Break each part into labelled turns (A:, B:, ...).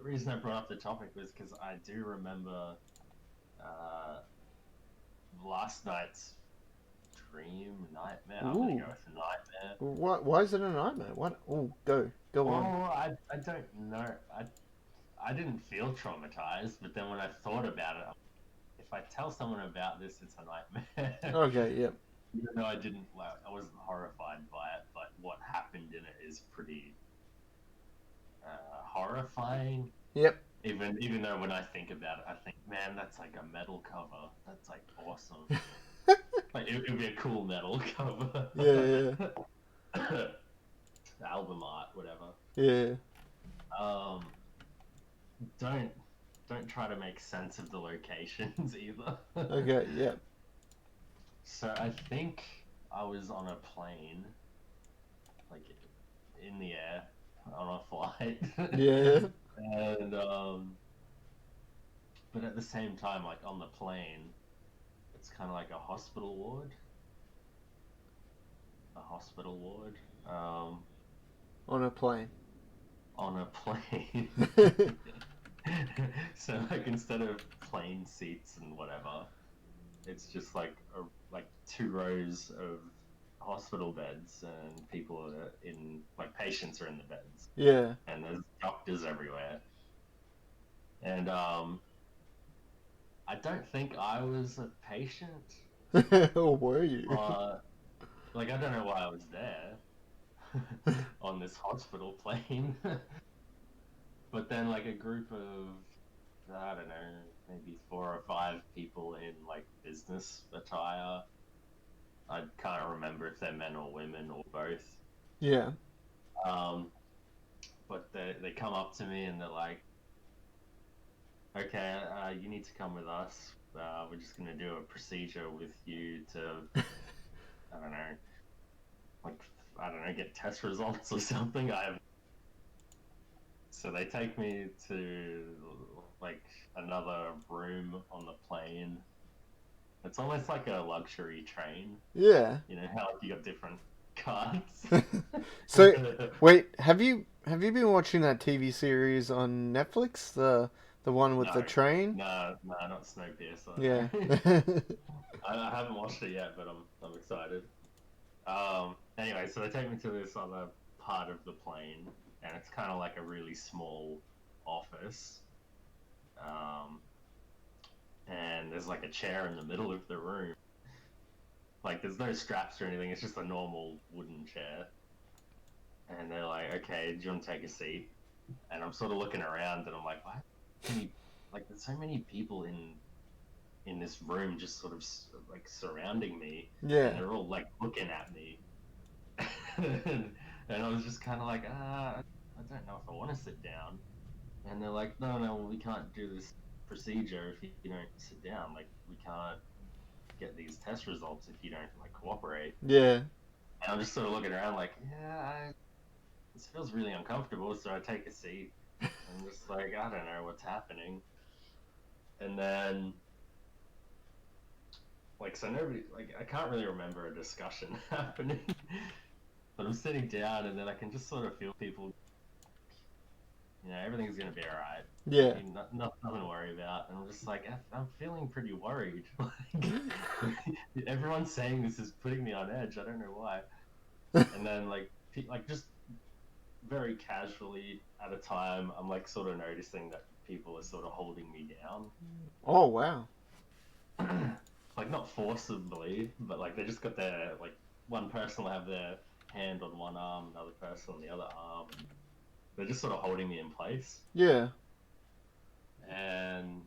A: reason I brought up the topic was because I do remember uh, last night's nightmare. I'm gonna
B: Ooh.
A: go with nightmare.
B: Why is it a nightmare? What? Oh, go on.
A: Oh, I don't know. I didn't feel traumatized, but then when I thought about it, if I tell someone about this, it's a nightmare.
B: Okay, yep.
A: Even though I wasn't horrified by it, but what happened in it is pretty horrifying.
B: Yep.
A: Even though when I think about it, I think, man, that's like a metal cover. That's like awesome. Like it would be a cool metal cover.
B: Yeah,
A: Album art, whatever.
B: yeah.
A: Um, don't don't try to make sense of the locations either.
B: Okay, yep.
A: So I think I was on a plane, like in the air, on a flight,
B: Yeah.
A: and but at the same time, like on the plane, it's kind of like a hospital ward, um,
B: On a plane.
A: on a plane. So like instead of plane seats and whatever, it's just like two rows of hospital beds and people are in like patients are in the beds
B: Yeah.
A: and there's doctors everywhere. And I don't think I was a patient.
B: Or were you?
A: Like I don't know why I was there on this hospital plane. But then like a group of I don't know, maybe 4 or 5 people in like business attire. I can't remember if they're men or women or both.
B: Yeah.
A: Um, but they come up to me and they're like, "Okay, you need to come with us. We're just gonna do a procedure with you to I don't know, like I don't know, get test results or something." I have So they take me to like another room on the plane. It's almost like a luxury train.
B: Yeah.
A: You know how like, you got different cards.
B: So, wait, have you been watching that TV series on Netflix? The one with the
A: No,
B: train?
A: no, not Snowpiercer.
B: Yeah.
A: No, I haven't watched it yet, but I'm excited. Anyway, so they take me to this other part of the plane, and it's kind of like a really small office. Um, and there's like a chair in the middle of the room. Like there's no straps or anything. It's just a normal wooden chair. And they're like, "Okay, do you want to take a seat?" And I'm sort of looking around, and I'm like, "Why? Like, there's so many people in this room, just sort of like surrounding me, and
B: Yeah.
A: they're all like looking at me." And I was just kind of like, I don't know if I want to sit down. And they're like, "No, no, well, we can't do this procedure if you don't sit down. Like, we can't get these test results if you don't like cooperate."
B: Yeah.
A: And I'm just sort of looking around like, yeah, this feels really uncomfortable. So I take a seat. I'm just like, I don't know what's happening. And then, like, so nobody, like, I can't really remember a discussion happening. But I'm sitting down and then I can just sort of feel people, everything's going to be all right.
B: Yeah.
A: Nothing to worry about. And I'm just like, I'm feeling pretty worried. Like, everyone's saying this is putting me on edge. I don't know why. And then, like just very casually at a time, I'm like sort of noticing that people are sort of holding me down.
B: Oh wow.
A: Like not forcibly, but like they just got their like one person will have their hand on one arm, another person on the other arm, and they're just sort of holding me in place.
B: Yeah.
A: And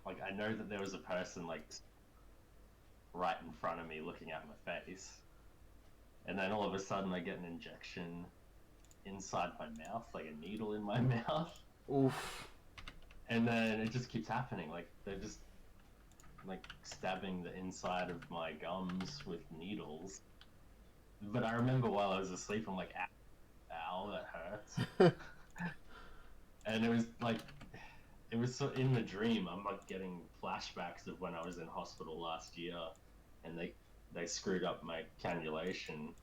A: like I know that there was a person like right in front of me looking at my face, and then all of a sudden I get an injection inside my mouth, like a needle in my mouth.
B: Oof.
A: And then it just keeps happening. Like they're just like stabbing the inside of my gums with needles. But I remember while I was asleep, I'm like, ow, ow, that hurts. And it was so in the dream. I'm like getting flashbacks of when I was in hospital last year, and they screwed up my cannulation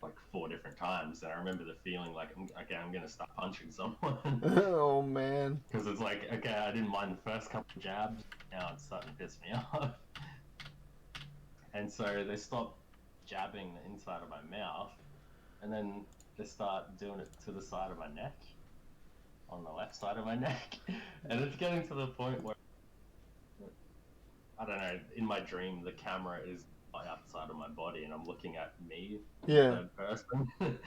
A: like 4 different times. And I remember the feeling like, okay, I'm gonna start punching someone.
B: Oh
A: didn't mind the first couple of jabs. Now it's starting to piss me off. And so they stop jabbing the inside of my mouth, and then they start doing it to the side of my neck, on the left side of my neck. And it's getting to the point where, I don't know, in my dream, the camera is outside of my body and I'm looking at me in third person.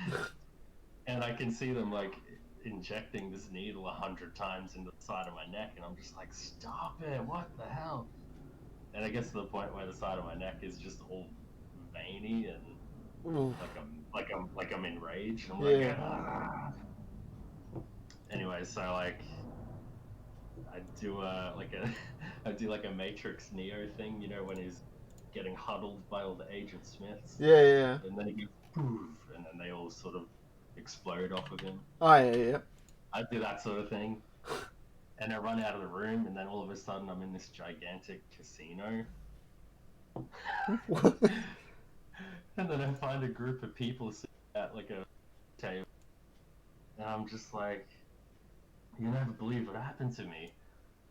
A: And I can see them like injecting this needle 100 times into the side of my neck, and I'm just like, stop it, what the hell? And it gets to the point where the side of my neck is just all veiny and like I'm enraged. I'm like, ah. Anyway, so like I do a Matrix Neo thing, you know, when he's getting huddled by all the Agent Smiths.
B: Yeah.
A: And then he goes poof, and then they all sort of explode off of him.
B: Oh yeah.
A: I do that sort of thing. And I run out of the room, and then all of a sudden I'm in this gigantic casino.
B: What?
A: And then I find a group of people sitting at like a table. And I'm just like, you'll never believe what happened to me.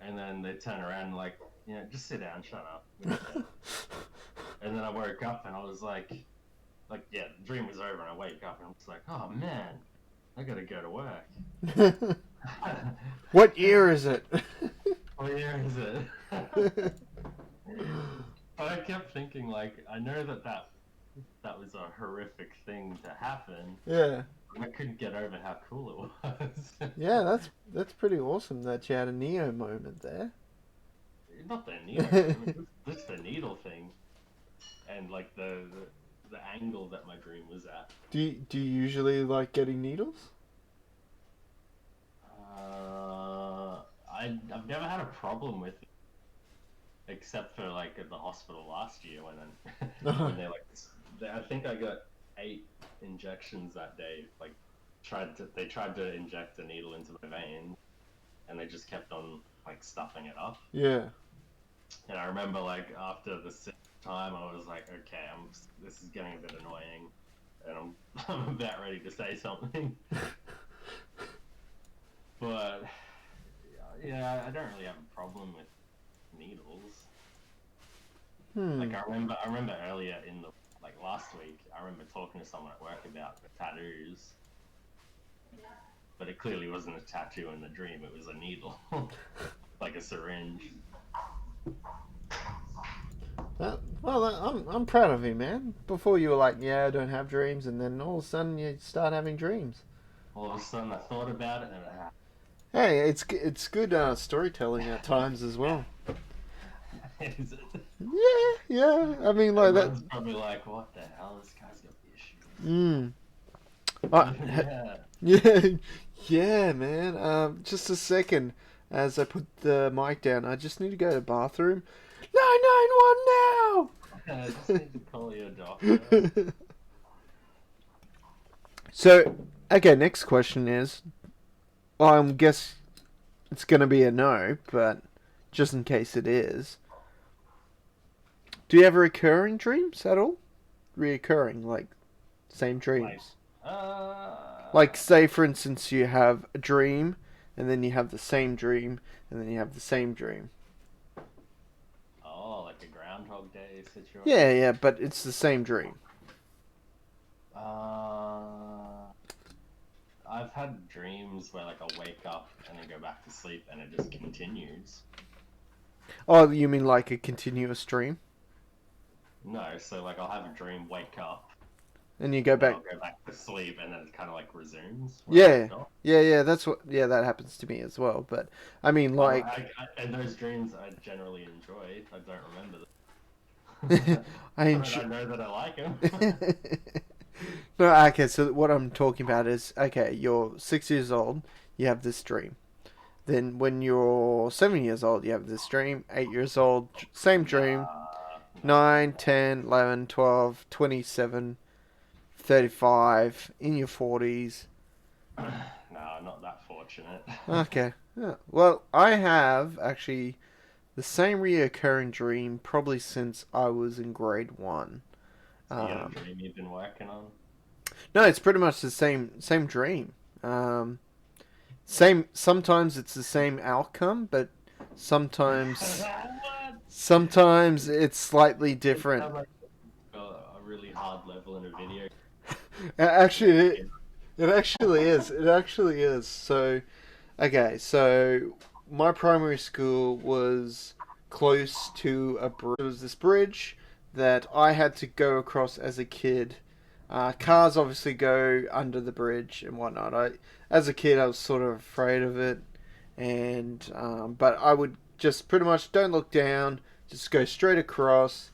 A: And then they turn around and like, you know, just sit down, shut up. And then I woke up and I was like, yeah, the dream was over, and I wake up and I'm just like, oh man, I gotta go to work.
B: What year is it?
A: What year is it? But I kept thinking, like, I know that was a horrific thing to happen.
B: Yeah.
A: I couldn't get over how cool it was.
B: Yeah, that's pretty awesome that you had a Neo moment there.
A: Not the Neo moment, just the needle thing, and like the angle that my dream was at.
B: Do you usually like getting needles?
A: I've never had a problem with it, except for like at the hospital last year when I think I got 8 injections that day. Like they tried to inject a needle into my vein, and they just kept on like stuffing it up.
B: Yeah.
A: And I remember like after the 6th time, I was like, okay, this is getting a bit annoying, and I'm about ready to say something. But yeah, I don't really have a problem with needles. Like I remember earlier in the last week, I remember talking to someone at work about the tattoos, but it clearly wasn't a tattoo in the dream. It was a needle, like a syringe.
B: Well, I'm proud of you, man. Before you were like, yeah, I don't have dreams, and then all of a sudden you start having dreams.
A: All of a sudden I thought about it, and it happened.
B: Hey, it's good storytelling at times as well.
A: Is it?
B: Yeah. I mean, like
A: Everyone's probably like, what the hell? This guy's got issues.
B: Yeah, man. Just a second, as I put the mic down, I just need to go to the bathroom. 991 now.
A: I just need to call your doctor.
B: So, okay, next question is, I guess it's gonna be a no, but just in case it is, do you have recurring dreams at all? Reoccurring, like same dreams. Like, say for instance, you have a dream, and then you have the same dream, and then you have the same dream.
A: Oh, like a Groundhog Day situation?
B: Yeah, but it's the same dream.
A: I've had dreams where like I'll wake up and then go back to sleep and it just continues.
B: Oh, you mean like a continuous dream?
A: No, so like I'll have a dream, wake up,
B: and you go back.
A: I'll go back to sleep, and then it kind of like resumes.
B: Yeah. That's what. Yeah, that happens to me as well. But I mean, like,
A: and those dreams I generally enjoy. I don't remember them. I know that I like them.
B: No, okay. So what I'm talking about is, okay, you're 6 years old. You have this dream. Then when you're 7 years old, you have this dream. 8 years old, same dream. 9, 10, 11, 12, 27, 35, in your 40s.
A: No, not that fortunate.
B: Okay. Yeah. Well, I have actually the same reoccurring dream probably since I was in grade 1.
A: You got a dream you've been working on?
B: No, it's pretty much the same dream. Sometimes it's the same outcome, but Sometimes,
A: What?
B: sometimes it's slightly
A: It
B: different.
A: sounds like a really hard level in a video.
B: Actually,
A: Like,
B: it actually is. It actually is. So, okay, so my primary school was close to a bridge. There was this bridge that I had to go across as a kid. Cars obviously go under the bridge and whatnot. As a kid, I was sort of afraid of it, and but I would just pretty much don't look down, just go straight across,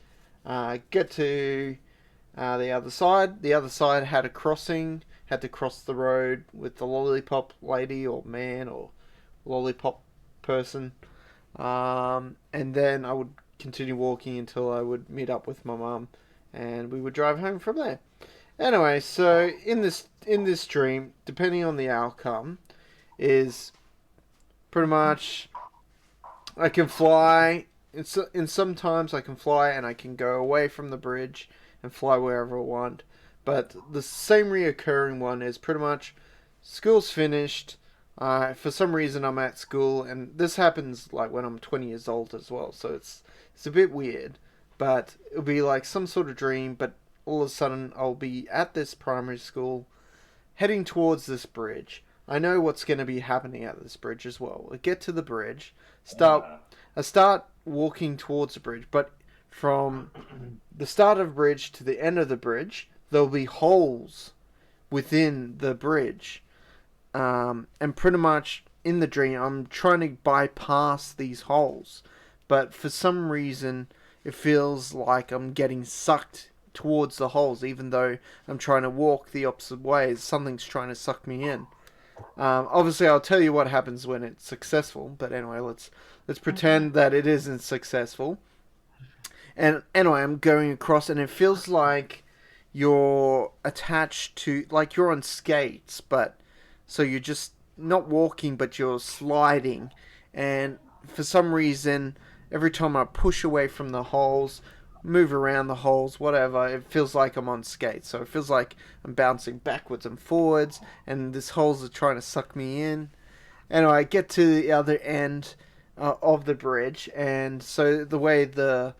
B: get to the other side. The other side had a crossing, had to cross the road with the lollipop lady or man or lollipop person. And then I would continue walking until I would meet up with my mum, and we would drive home from there. Anyway, so in this dream, depending on the outcome, is pretty much I can fly. In sometimes I can fly and I can go away from the bridge and fly wherever I want. But the same reoccurring one is pretty much school's finished. For some reason I'm at school, and this happens like when I'm 20 years old as well. So it's a bit weird, but it'll be like some sort of dream. But all of a sudden I'll be at this primary school, heading towards this bridge. I know what's going to be happening at this bridge as well. I get to the bridge, start
A: uh,
B: I start walking towards the bridge, but from the start of the bridge to the end of the bridge, there'll be holes within the bridge. And pretty much in the dream, I'm trying to bypass these holes. But for some reason, it feels like I'm getting sucked towards the holes, even though I'm trying to walk the opposite way. Something's trying to suck me in. Obviously, I'll tell you what happens when it's successful. But anyway, let's pretend that it isn't successful. And anyway, I'm going across, and it feels like you're attached to, like you're on skates, but so you're just not walking, but you're sliding. And for some reason, every time I push away from the holes, move around the holes, whatever, it feels like I'm on skates. So it feels like I'm bouncing backwards and forwards, and these holes are trying to suck me in. And I get to the other end of the bridge, and so the way the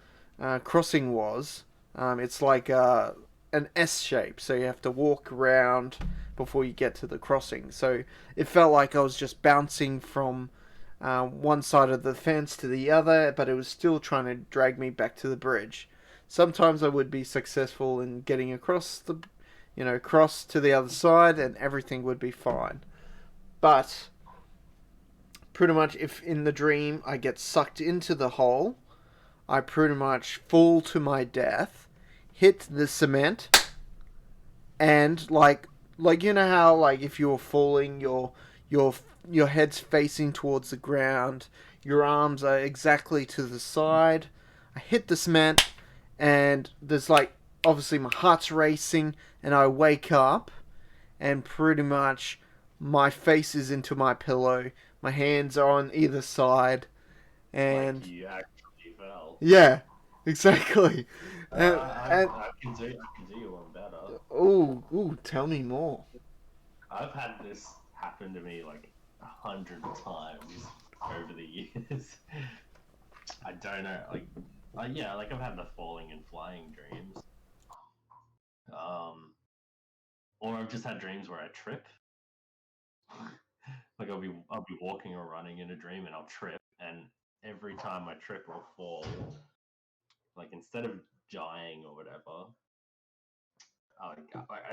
B: crossing was, it's like an S shape, so you have to walk around before you get to the crossing. So it felt like I was just bouncing from one side of the fence to the other, but it was still trying to drag me back to the bridge. Sometimes I would be successful in getting across across to the other side, and everything would be fine. But pretty much, if in the dream I get sucked into the hole, I pretty much fall to my death, hit the cement, and like you know how like if you're falling, your your head's facing towards the ground, your arms are exactly to the side. I hit the cement, and there's like obviously my heart's racing, and I wake up, and pretty much my face is into my pillow, my hands are on either side,
A: like
B: and
A: you actually fell.
B: yeah, exactly. And, and
A: I can do you one better.
B: tell me more.
A: I've had this happen to me like 100 times over the years. I don't know, yeah, like I've had the falling and flying dreams. Um, or I've just had dreams where I trip. Like I'll be walking or running in a dream and I'll trip, and every time I trip or fall, like instead of dying or whatever, I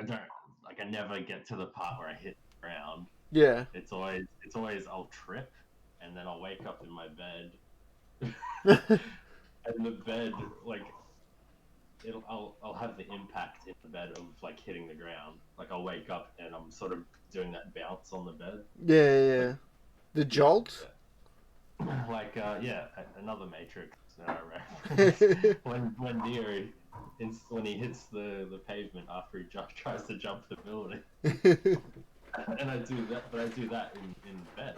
A: don't like I never get to the part where I hit the ground.
B: Yeah.
A: It's always I'll trip and then I'll wake up in my bed and the bed like I'll have the impact in the bed of like hitting the ground. Like I'll wake up and I'm sort of doing that bounce on the bed.
B: Yeah.
A: Like
B: The
A: yeah,
B: jolt.
A: like yeah, another Matrix reference. When Neo, when he hits the pavement after he tries to jump the building, and I do that, but I do that in bed.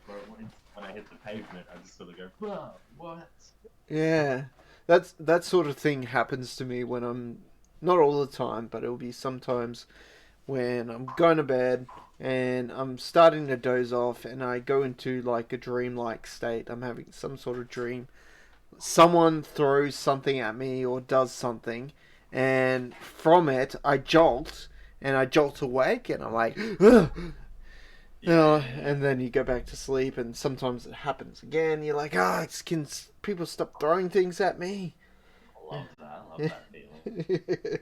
A: Like when I hit the pavement, I just sort of go, what?
B: Yeah. That sort of thing happens to me when I'm not all the time, but it'll be sometimes when I'm going to bed. and I'm starting to doze off, and I go into like a dreamlike state. I'm having some sort of dream. Someone throws something at me or does something, and from it I jolt, and I jolt awake, and I'm like, ugh!
A: Yeah, yeah, yeah.
B: And then you go back to sleep, and sometimes it happens again. You're like, can people stop throwing things at me?
A: I love that. I love that feeling.